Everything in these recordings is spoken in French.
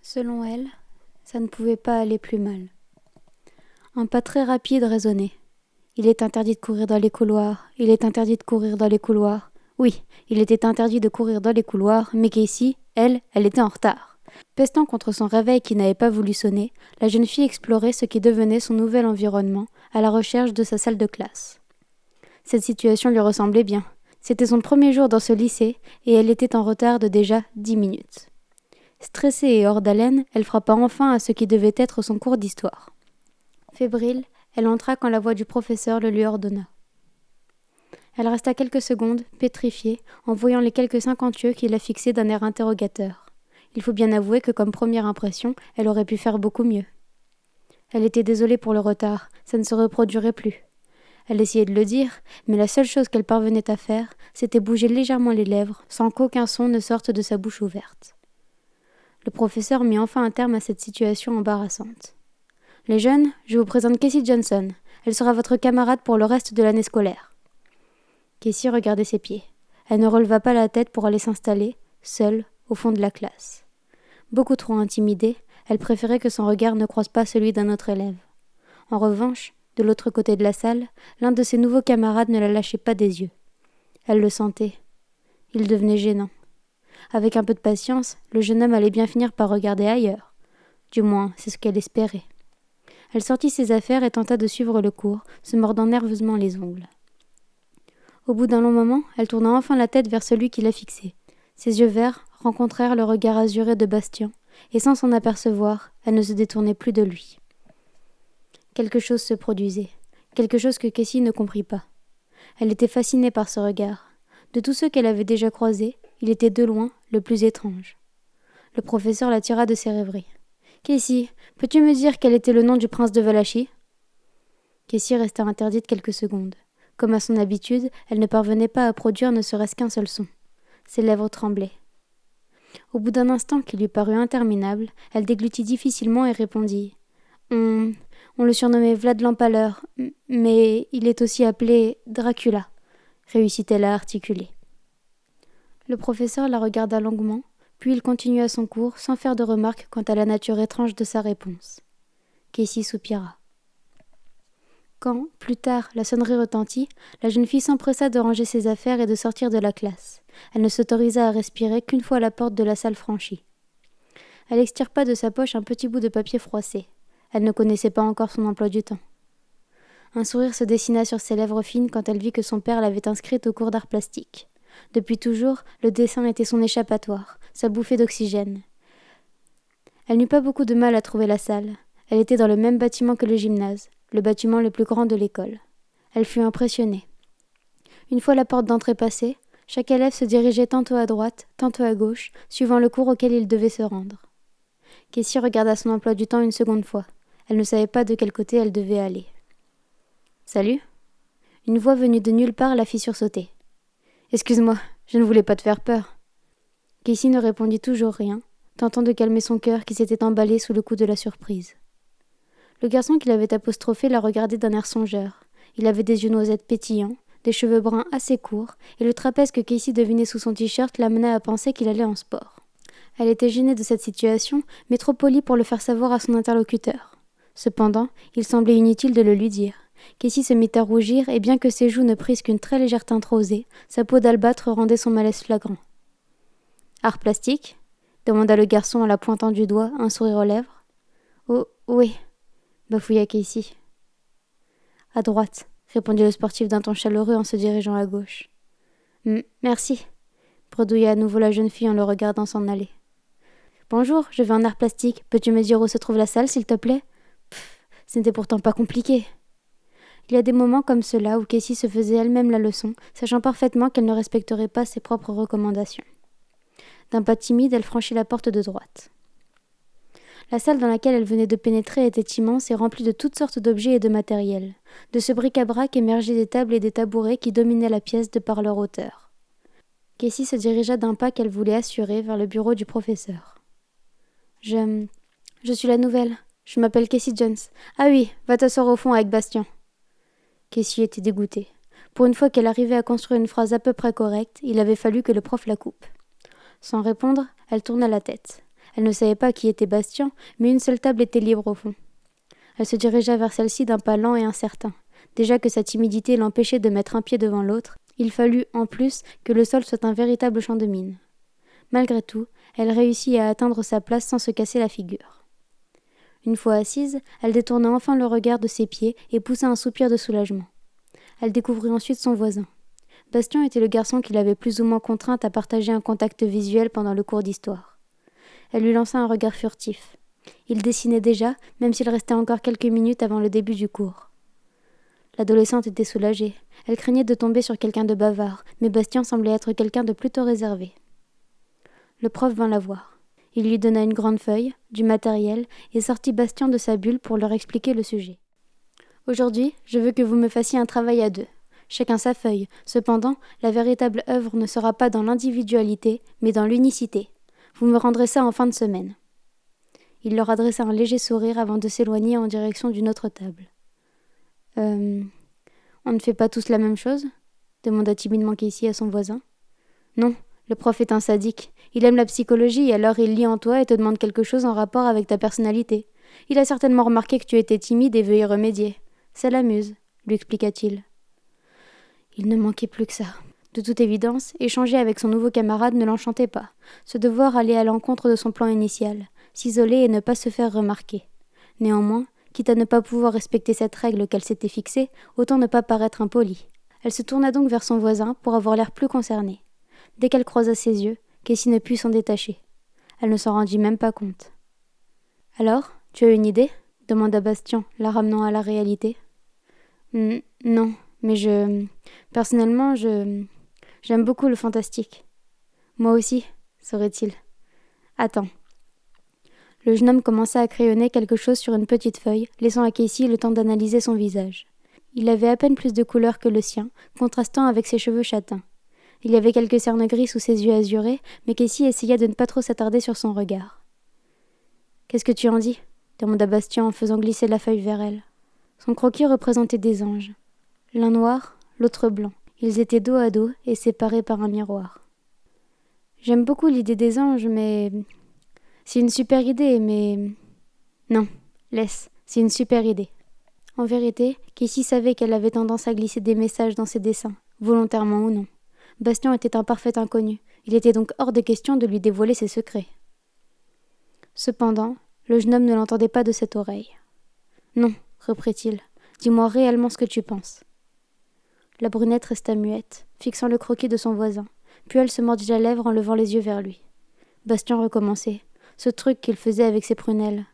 Selon elle, ça ne pouvait pas aller plus mal. Un pas très rapide résonnait. Il est interdit de courir dans les couloirs. Il est interdit de courir dans les couloirs. Oui, il était interdit de courir dans les couloirs, mais Casey, elle était en retard. Pestant contre son réveil qui n'avait pas voulu sonner, la jeune fille explorait ce qui devenait son nouvel environnement, à la recherche de sa salle de classe. Cette situation lui ressemblait bien. C'était son premier jour dans ce lycée, et elle était en retard de déjà 10 minutes. Stressée et hors d'haleine, elle frappa enfin à ce qui devait être son cours d'histoire. Fébrile, elle entra quand la voix du professeur le lui ordonna. Elle resta quelques secondes, pétrifiée, en voyant les quelques 50 yeux qui la fixaient d'un air interrogateur. Il faut bien avouer que comme première impression, elle aurait pu faire beaucoup mieux. Elle était désolée pour le retard, ça ne se reproduirait plus. Elle essayait de le dire, mais la seule chose qu'elle parvenait à faire, c'était bouger légèrement les lèvres, sans qu'aucun son ne sorte de sa bouche ouverte. Le professeur mit enfin un terme à cette situation embarrassante. « Les jeunes, je vous présente Casey Johnson. Elle sera votre camarade pour le reste de l'année scolaire. » Casey regardait ses pieds. Elle ne releva pas la tête pour aller s'installer, seule, au fond de la classe. Beaucoup trop intimidée, elle préférait que son regard ne croise pas celui d'un autre élève. En revanche, de l'autre côté de la salle, l'un de ses nouveaux camarades ne la lâchait pas des yeux. Elle le sentait. Il devenait gênant. Avec un peu de patience, le jeune homme allait bien finir par regarder ailleurs. Du moins, c'est ce qu'elle espérait. Elle sortit ses affaires et tenta de suivre le cours, se mordant nerveusement les ongles. Au bout d'un long moment, elle tourna enfin la tête vers celui qui la fixait. Ses yeux verts rencontrèrent le regard azuré de Bastien, et sans s'en apercevoir, elle ne se détournait plus de lui. Quelque chose se produisait, quelque chose que Casey ne comprit pas. Elle était fascinée par ce regard. De tous ceux qu'elle avait déjà croisés, il était de loin le plus étrange. Le professeur la tira de ses rêveries. « Casey, peux-tu me dire quel était le nom du prince de Valachie ?» Casey resta interdite quelques secondes. Comme à son habitude, elle ne parvenait pas à produire ne serait-ce qu'un seul son. Ses lèvres tremblaient. Au bout d'un instant qui lui parut interminable, elle déglutit difficilement et répondit « On le surnommait Vlad l'Empaleur, mais il est aussi appelé Dracula », réussit-elle à articuler. Le professeur la regarda longuement, puis il continua son cours sans faire de remarques quant à la nature étrange de sa réponse. Casey soupira. Quand, plus tard, la sonnerie retentit, la jeune fille s'empressa de ranger ses affaires et de sortir de la classe. Elle ne s'autorisa à respirer qu'une fois la porte de la salle franchie. Elle extirpa de sa poche un petit bout de papier froissé. Elle ne connaissait pas encore son emploi du temps. Un sourire se dessina sur ses lèvres fines quand elle vit que son père l'avait inscrite au cours d'art plastique. Depuis toujours, le dessin était son échappatoire, sa bouffée d'oxygène. Elle n'eut pas beaucoup de mal à trouver la salle. Elle était dans le même bâtiment que le gymnase, le bâtiment le plus grand de l'école. Elle fut impressionnée. Une fois la porte d'entrée passée, chaque élève se dirigeait tantôt à droite, tantôt à gauche, suivant le cours auquel il devait se rendre. Casey regarda son emploi du temps une seconde fois. Elle ne savait pas de quel côté elle devait aller. « Salut !» Une voix venue de nulle part la fit sursauter. « Excuse-moi, je ne voulais pas te faire peur. » Casey ne répondit toujours rien, tentant de calmer son cœur qui s'était emballé sous le coup de la surprise. Le garçon qui l'avait apostrophée la regardait d'un air songeur. Il avait des yeux noisettes pétillants, des cheveux bruns assez courts, et le trapèze que Casey devinait sous son t-shirt l'amena à penser qu'il allait en sport. Elle était gênée de cette situation, mais trop polie pour le faire savoir à son interlocuteur. Cependant, il semblait inutile de le lui dire. Casey se mit à rougir, et bien que ses joues ne prissent qu'une très légère teinte rosée, sa peau d'albâtre rendait son malaise flagrant. « Art plastique ?» demanda le garçon en la pointant du doigt, un sourire aux lèvres. « Oh, oui !» bafouilla Casey. « À droite !» répondit le sportif d'un ton chaleureux en se dirigeant à gauche. « Merci !» bredouilla à nouveau la jeune fille en le regardant s'en aller. « Bonjour, je vais en art plastique. Peux-tu me dire où se trouve la salle, s'il te plaît ?»« Ce n'était pourtant pas compliqué. » Il y a des moments comme ceux-là où Casey se faisait elle-même la leçon, sachant parfaitement qu'elle ne respecterait pas ses propres recommandations. D'un pas timide, elle franchit la porte de droite. La salle dans laquelle elle venait de pénétrer était immense et remplie de toutes sortes d'objets et de matériel. De ce bric-à-brac émergeaient des tables et des tabourets qui dominaient la pièce de par leur hauteur. Casey se dirigea d'un pas qu'elle voulait assurer vers le bureau du professeur. « Je suis la nouvelle. Je m'appelle Casey Jones. Ah oui, va t'asseoir au fond avec Bastien. » Casey était dégoûtée. Pour une fois qu'elle arrivait à construire une phrase à peu près correcte, il avait fallu que le prof la coupe. Sans répondre, elle tourna la tête. Elle ne savait pas qui était Bastien, mais une seule table était libre au fond. Elle se dirigea vers celle-ci d'un pas lent et incertain. Déjà que sa timidité l'empêchait de mettre un pied devant l'autre, il fallut, en plus, que le sol soit un véritable champ de mine. Malgré tout, elle réussit à atteindre sa place sans se casser la figure. Une fois assise, elle détourna enfin le regard de ses pieds et poussa un soupir de soulagement. Elle découvrit ensuite son voisin. Bastien était le garçon qui l'avait plus ou moins contrainte à partager un contact visuel pendant le cours d'histoire. Elle lui lança un regard furtif. Il dessinait déjà, même s'il restait encore quelques minutes avant le début du cours. L'adolescente était soulagée. Elle craignait de tomber sur quelqu'un de bavard, mais Bastien semblait être quelqu'un de plutôt réservé. Le prof vint la voir. Il lui donna une grande feuille, du matériel, et sortit Bastien de sa bulle pour leur expliquer le sujet. « Aujourd'hui, je veux que vous me fassiez un travail à deux. Chacun sa feuille. Cependant, la véritable œuvre ne sera pas dans l'individualité, mais dans l'unicité. Vous me rendrez ça en fin de semaine. » Il leur adressa un léger sourire avant de s'éloigner en direction d'une autre table. « On ne fait pas tous la même chose ?» demanda timidement Casey à son voisin. « Non, le prof est un sadique. Il aime la psychologie, alors il lit en toi et te demande quelque chose en rapport avec ta personnalité. Il a certainement remarqué que tu étais timide et veut y remédier. Ça l'amuse, » lui expliqua-t-il. Il ne manquait plus que ça. De toute évidence, échanger avec son nouveau camarade ne l'enchantait pas. Ce devoir allait à l'encontre de son plan initial, s'isoler et ne pas se faire remarquer. Néanmoins, quitte à ne pas pouvoir respecter cette règle qu'elle s'était fixée, autant ne pas paraître impolie. Elle se tourna donc vers son voisin pour avoir l'air plus concernée. Dès qu'elle croisa ses yeux, Casey ne put s'en détacher. Elle ne s'en rendit même pas compte. « Alors, tu as une idée ?» demanda Bastien, la ramenant à la réalité. « Non, mais personnellement, j'aime beaucoup le fantastique. »« Moi aussi, saurait-il. »« Attends. » Le jeune homme commença à crayonner quelque chose sur une petite feuille, laissant à Casey le temps d'analyser son visage. Il avait à peine plus de couleur que le sien, contrastant avec ses cheveux châtains. Il y avait quelques cernes gris sous ses yeux azurés, mais Casey essaya de ne pas trop s'attarder sur son regard. « Qu'est-ce que tu en dis ?» demanda Bastien en faisant glisser la feuille vers elle. Son croquis représentait des anges. L'un noir, l'autre blanc. Ils étaient dos à dos et séparés par un miroir. « J'aime beaucoup l'idée des anges, mais... C'est une super idée, mais... Non, laisse, c'est une super idée. » En vérité, Casey savait qu'elle avait tendance à glisser des messages dans ses dessins, volontairement ou non. Bastien était un parfait inconnu, il était donc hors de question de lui dévoiler ses secrets. Cependant, le jeune homme ne l'entendait pas de cette oreille. « Non, reprit-il, dis-moi réellement ce que tu penses. » La brunette resta muette, fixant le croquis de son voisin, puis elle se mordit la lèvre en levant les yeux vers lui. Bastien recommençait, ce truc qu'il faisait avec ses prunelles.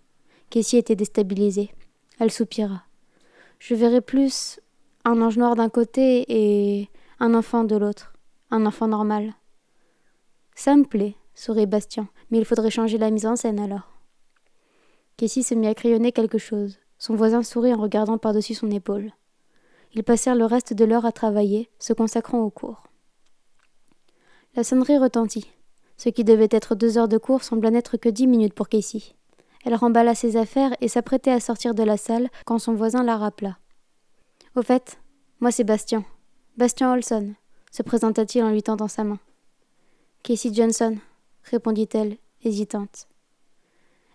Casey était déstabilisée. Elle soupira. « Je verrais plus un ange noir d'un côté et un enfant de l'autre. Un enfant normal. »« Ça me plaît, » sourit Bastien, « mais il faudrait changer la mise en scène alors. » Casey se mit à crayonner quelque chose. Son voisin sourit en regardant par-dessus son épaule. Ils passèrent le reste de l'heure à travailler, se consacrant au cours. La sonnerie retentit. Ce qui devait être 2 heures de cours sembla n'être que 10 minutes pour Casey. Elle remballa ses affaires et s'apprêtait à sortir de la salle quand son voisin la rappela. « Au fait, moi c'est Bastien. Bastien Olson, » se présenta-t-il en lui tendant sa main. « Casey Johnson, » répondit-elle, hésitante.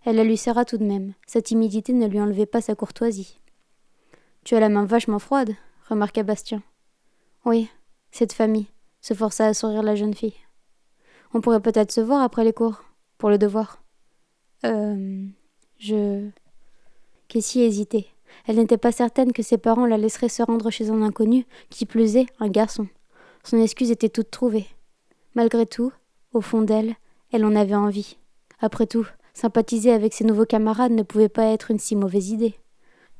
Elle la lui serra tout de même. Sa timidité ne lui enlevait pas sa courtoisie. « Tu as la main vachement froide, » remarqua Bastien. « Oui, cette famille, » se força à sourire la jeune fille. « On pourrait peut-être se voir après les cours, pour le devoir. » Casey hésitait. Elle n'était pas certaine que ses parents la laisseraient se rendre chez un inconnu, qui plus est, un garçon. Son excuse était toute trouvée. Malgré tout, au fond d'elle, elle en avait envie. Après tout, sympathiser avec ses nouveaux camarades ne pouvait pas être une si mauvaise idée.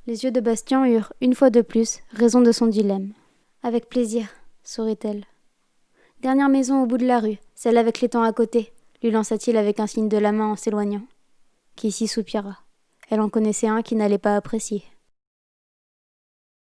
Les yeux de Bastien eurent, une fois de plus, raison de son dilemme. « Avec plaisir, » sourit-elle. « Dernière maison au bout de la rue, celle avec l'étang à côté, » lui lança-t-il avec un signe de la main en s'éloignant. Casey soupira. Elle en connaissait un qui n'allait pas apprécier.